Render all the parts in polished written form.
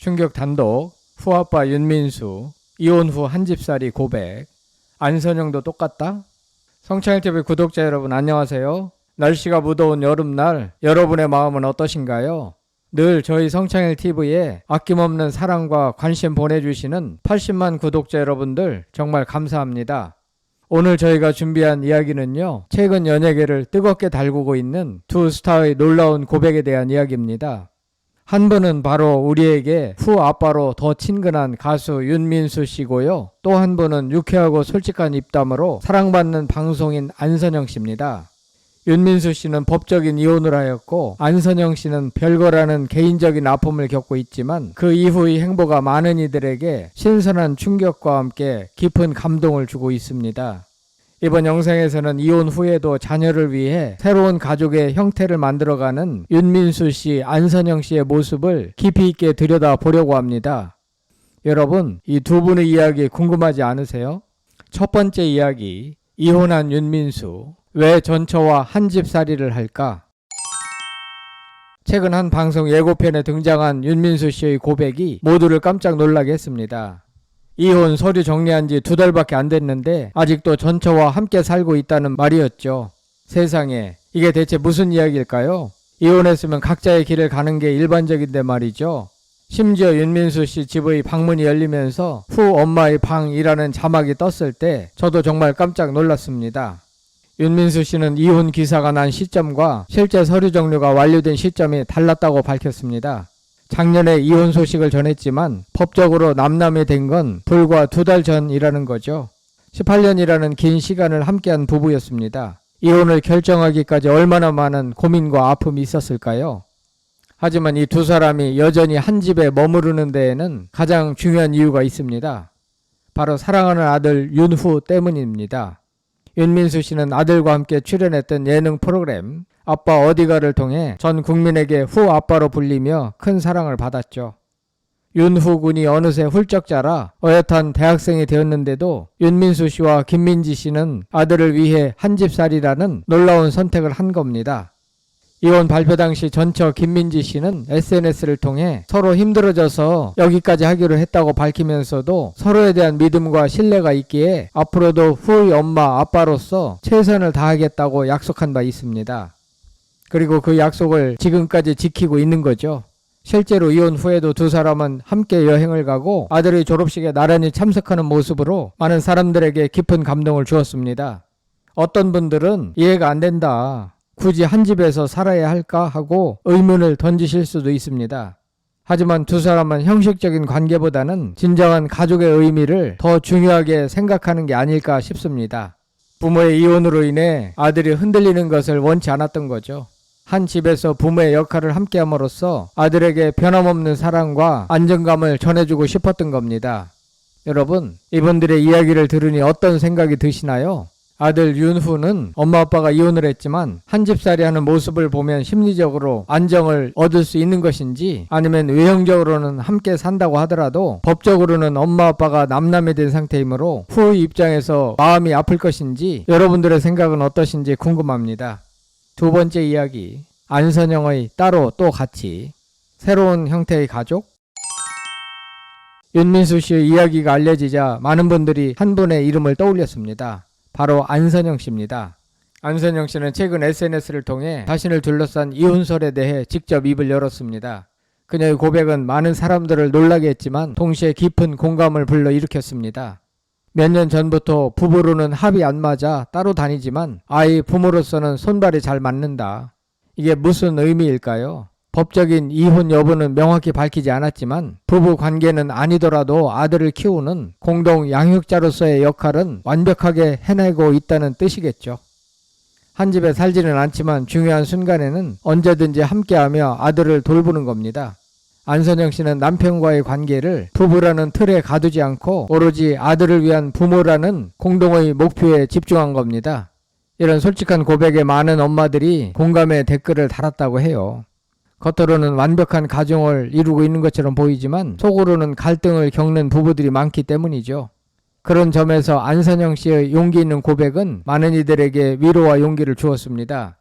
충격 단독, 후아빠 윤민수, 이혼 후 한 집살이 고백, 안선영도 똑같다? 성창일TV 구독자 여러분 안녕하세요. 날씨가 무더운 여름날 여러분의 마음은 어떠신가요? 늘 저희 성창일TV에 아낌없는 사랑과 관심 보내주시는 80만 구독자 여러분들 정말 감사합니다. 오늘 저희가 준비한 이야기는요, 최근 연예계를 뜨겁게 달구고 있는 두 스타의 놀라운 고백에 대한 이야기입니다. 한 분은 바로 우리에게 후아빠로 더 친근한 가수 윤민수 씨고요. 또 한 분은 유쾌하고 솔직한 입담으로 사랑받는 방송인 안선영 씨입니다. 윤민수 씨는 법적인 이혼을 하였고, 안선영 씨는 별거라는 개인적인 아픔을 겪고 있지만 그 이후의 행보가 많은 이들에게 신선한 충격과 함께 깊은 감동을 주고 있습니다. 이번 영상에서는 이혼 후에도 자녀를 위해 새로운 가족의 형태를 만들어가는 윤민수 씨, 안선영 씨의 모습을 깊이 있게 들여다보려고 합니다. 여러분, 이 두 분의 이야기 궁금하지 않으세요? 첫 번째 이야기, 이혼한 윤민수, 왜 전처와 한 집살이를 할까? 최근 한 방송 예고편에 등장한 윤민수 씨의 고백이 모두를 깜짝 놀라게 했습니다. 이혼 서류 정리한 지 2달밖에 안 됐는데 아직도 전처와 함께 살고 있다는 말이었죠. 세상에, 이게 대체 무슨 이야기일까요? 이혼했으면 각자의 길을 가는 게 일반적인데 말이죠. 심지어 윤민수 씨 집의 방문이 열리면서 후 엄마의 방이라는 자막이 떴을 때 저도 정말 깜짝 놀랐습니다. 윤민수 씨는 이혼 기사가 난 시점과 실제 서류 정리가 완료된 시점이 달랐다고 밝혔습니다. 작년에 이혼 소식을 전했지만 법적으로 남남이 된 건 불과 2달 전이라는 거죠. 18년이라는 긴 시간을 함께한 부부였습니다. 이혼을 결정하기까지 얼마나 많은 고민과 아픔이 있었을까요? 하지만 이 두 사람이 여전히 한 집에 머무르는 데에는 가장 중요한 이유가 있습니다. 바로 사랑하는 아들 윤후 때문입니다. 윤민수 씨는 아들과 함께 출연했던 예능 프로그램 아빠 어디가를 통해 전 국민에게 후아빠로 불리며 큰 사랑을 받았죠. 윤후 군이 어느새 훌쩍 자라 어엿한 대학생이 되었는데도 윤민수 씨와 김민지 씨는 아들을 위해 한 집살이라는 놀라운 선택을 한 겁니다. 이혼 발표 당시 전처 김민지 씨는 SNS를 통해 서로 힘들어져서 여기까지 하기로 했다고 밝히면서도 서로에 대한 믿음과 신뢰가 있기에 앞으로도 후의 엄마 아빠로서 최선을 다하겠다고 약속한 바 있습니다. 그리고 그 약속을 지금까지 지키고 있는 거죠. 실제로 이혼 후에도 두 사람은 함께 여행을 가고 아들의 졸업식에 나란히 참석하는 모습으로 많은 사람들에게 깊은 감동을 주었습니다. 어떤 분들은 이해가 안 된다, 굳이 한 집에서 살아야 할까 하고 의문을 던지실 수도 있습니다. 하지만 두 사람은 형식적인 관계보다는 진정한 가족의 의미를 더 중요하게 생각하는 게 아닐까 싶습니다. 부모의 이혼으로 인해 아들이 흔들리는 것을 원치 않았던 거죠. 한 집에서 부모의 역할을 함께함으로써 아들에게 변함없는 사랑과 안정감을 전해주고 싶었던 겁니다. 여러분, 이분들의 이야기를 들으니 어떤 생각이 드시나요? 아들 윤후는 엄마 아빠가 이혼을 했지만 한 집살이 하는 모습을 보면 심리적으로 안정을 얻을 수 있는 것인지, 아니면 외형적으로는 함께 산다고 하더라도 법적으로는 엄마 아빠가 남남이 된 상태이므로 후의 입장에서 마음이 아플 것인지, 여러분들의 생각은 어떠신지 궁금합니다. 두 번째 이야기, 안선영의 따로 또 같이, 새로운 형태의 가족? 윤민수 씨의 이야기가 알려지자 많은 분들이 한 분의 이름을 떠올렸습니다. 바로 안선영 씨입니다. 안선영 씨는 최근 SNS를 통해 자신을 둘러싼 이혼설에 대해 직접 입을 열었습니다. 그녀의 고백은 많은 사람들을 놀라게 했지만 동시에 깊은 공감을 불러일으켰습니다. 몇 년 전부터 부부로는 합이 안 맞아 따로 다니지만 아이 부모로서는 손발이 잘 맞는다. 이게 무슨 의미일까요? 법적인 이혼 여부는 명확히 밝히지 않았지만 부부 관계는 아니더라도 아들을 키우는 공동 양육자로서의 역할은 완벽하게 해내고 있다는 뜻이겠죠. 한 집에 살지는 않지만 중요한 순간에는 언제든지 함께하며 아들을 돌보는 겁니다. 안선영 씨는 남편과의 관계를 부부라는 틀에 가두지 않고 오로지 아들을 위한 부모라는 공동의 목표에 집중한 겁니다. 이런 솔직한 고백에 많은 엄마들이 공감의 댓글을 달았다고 해요. 겉으로는 완벽한 가정을 이루고 있는 것처럼 보이지만 속으로는 갈등을 겪는 부부들이 많기 때문이죠. 그런 점에서 안선영 씨의 용기 있는 고백은 많은 이들에게 위로와 용기를 주었습니다.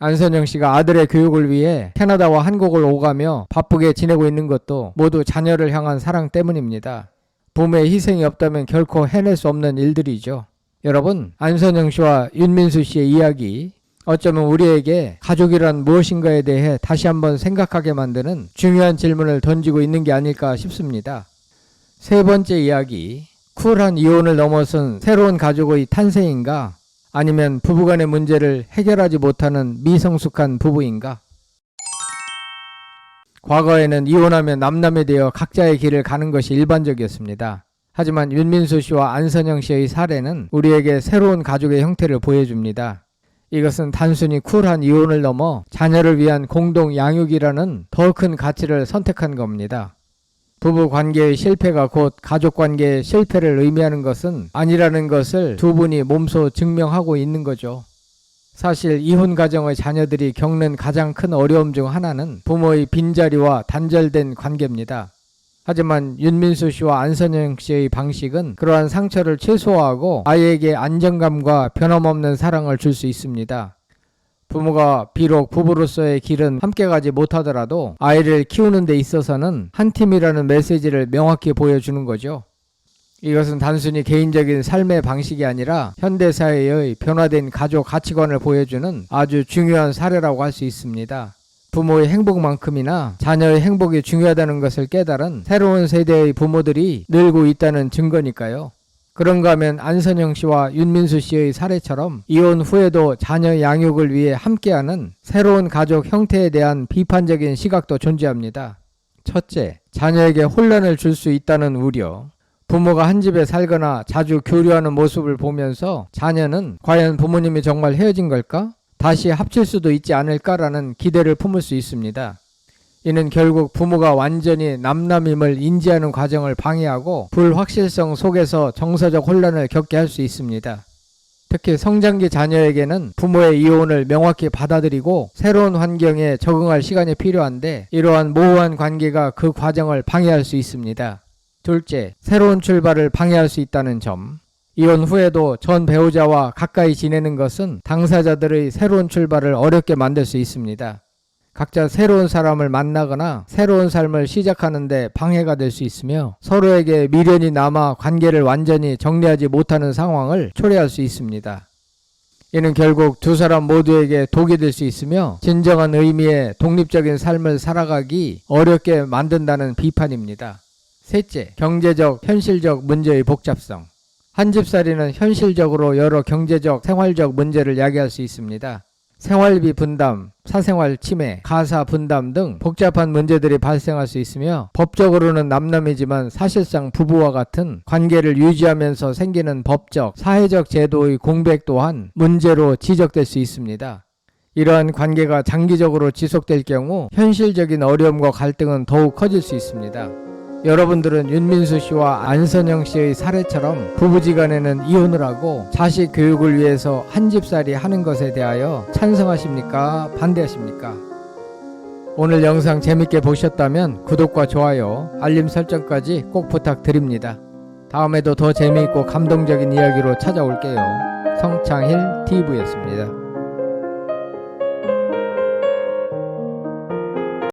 안선영 씨가 아들의 교육을 위해 캐나다와 한국을 오가며 바쁘게 지내고 있는 것도 모두 자녀를 향한 사랑 때문입니다. 부모의 희생이 없다면 결코 해낼 수 없는 일들이죠. 여러분, 안선영 씨와 윤민수 씨의 이야기, 어쩌면 우리에게 가족이란 무엇인가에 대해 다시 한번 생각하게 만드는 중요한 질문을 던지고 있는 게 아닐까 싶습니다. 세 번째 이야기, 쿨한 이혼을 넘어선 새로운 가족의 탄생인가? 아니면 부부간의 문제를 해결하지 못하는 미성숙한 부부인가? 과거에는 이혼하면 남남이 되어 각자의 길을 가는 것이 일반적이었습니다. 하지만 윤민수 씨와 안선영 씨의 사례는 우리에게 새로운 가족의 형태를 보여줍니다. 이것은 단순히 쿨한 이혼을 넘어 자녀를 위한 공동 양육이라는 더 큰 가치를 선택한 겁니다. 부부 관계의 실패가 곧 가족 관계의 실패를 의미하는 것은 아니라는 것을 두 분이 몸소 증명하고 있는 거죠. 사실 이혼 가정의 자녀들이 겪는 가장 큰 어려움 중 하나는 부모의 빈자리와 단절된 관계입니다. 하지만 윤민수 씨와 안선영 씨의 방식은 그러한 상처를 최소화하고 아이에게 안정감과 변함없는 사랑을 줄 수 있습니다. 부모가 비록 부부로서의 길은 함께 가지 못하더라도 아이를 키우는 데 있어서는 한 팀이라는 메시지를 명확히 보여주는 거죠. 이것은 단순히 개인적인 삶의 방식이 아니라 현대사회의 변화된 가족 가치관을 보여주는 아주 중요한 사례라고 할 수 있습니다. 부모의 행복만큼이나 자녀의 행복이 중요하다는 것을 깨달은 새로운 세대의 부모들이 늘고 있다는 증거니까요. 그런가 하면 안선영 씨와 윤민수 씨의 사례처럼 이혼 후에도 자녀 양육을 위해 함께하는 새로운 가족 형태에 대한 비판적인 시각도 존재합니다. 첫째, 자녀에게 혼란을 줄 수 있다는 우려. 부모가 한 집에 살거나 자주 교류하는 모습을 보면서 자녀는 과연 부모님이 정말 헤어진 걸까? 다시 합칠 수도 있지 않을까라는 기대를 품을 수 있습니다. 이는 결국 부모가 완전히 남남임을 인지하는 과정을 방해하고 불확실성 속에서 정서적 혼란을 겪게 할 수 있습니다. 특히 성장기 자녀에게는 부모의 이혼을 명확히 받아들이고 새로운 환경에 적응할 시간이 필요한데 이러한 모호한 관계가 그 과정을 방해할 수 있습니다. 둘째, 새로운 출발을 방해할 수 있다는 점. 이혼 후에도 전 배우자와 가까이 지내는 것은 당사자들의 새로운 출발을 어렵게 만들 수 있습니다. 각자 새로운 사람을 만나거나 새로운 삶을 시작하는 데 방해가 될 수 있으며 서로에게 미련이 남아 관계를 완전히 정리하지 못하는 상황을 초래할 수 있습니다. 이는 결국 두 사람 모두에게 독이 될 수 있으며 진정한 의미의 독립적인 삶을 살아가기 어렵게 만든다는 비판입니다. 셋째, 경제적, 현실적 문제의 복잡성. 한 집살이는 현실적으로 여러 경제적, 생활적 문제를 야기할 수 있습니다. 생활비 분담, 사생활 침해, 가사 분담 등 복잡한 문제들이 발생할 수 있으며 법적으로는 남남이지만 사실상 부부와 같은 관계를 유지하면서 생기는 법적, 사회적 제도의 공백 또한 문제로 지적될 수 있습니다. 이러한 관계가 장기적으로 지속될 경우 현실적인 어려움과 갈등은 더욱 커질 수 있습니다. 여러분들은 윤민수 씨와 안선영 씨의 사례처럼 부부지간에는 이혼을 하고 자식 교육을 위해서 한 집살이 하는 것에 대하여 찬성하십니까? 반대하십니까? 오늘 영상 재밌게 보셨다면 구독과 좋아요, 알림 설정까지 꼭 부탁드립니다. 다음에도 더 재미있고 감동적인 이야기로 찾아올게요. 성창힐 TV였습니다.